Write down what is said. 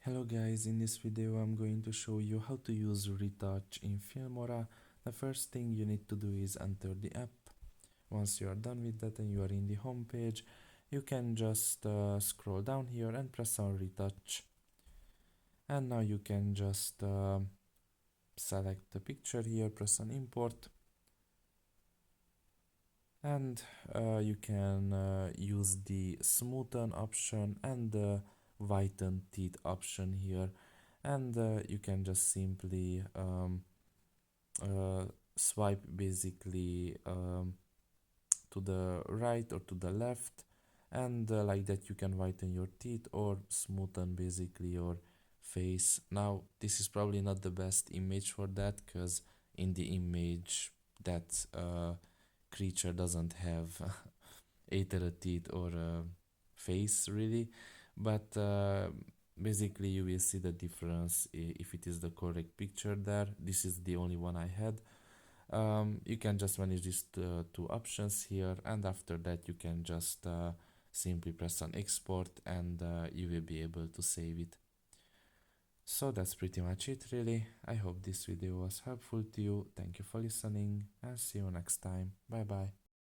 Hello guys, in this video I'm going to show you how to use retouch in Filmora. The first thing you need to do is enter the app. Once you are done with that and you are in the home page, you can just scroll down here and press on retouch. And now you can just select the picture here, press on import. And you can use the smoothen option and the whiten teeth option here, and you can just simply swipe basically to the right or to the left, and like that you can whiten your teeth or smoothen basically your face. Now this is probably not the best image for that, because in the image that creature doesn't have either a teeth or a face really, but basically you will see the difference if it is the correct picture there. This is the only one I had. You can just manage these two options here, and after that you can just simply press on export, and you will be able to save it. So that's pretty much it really. I hope this video was helpful to you. Thank you for listening and see you next time. Bye bye.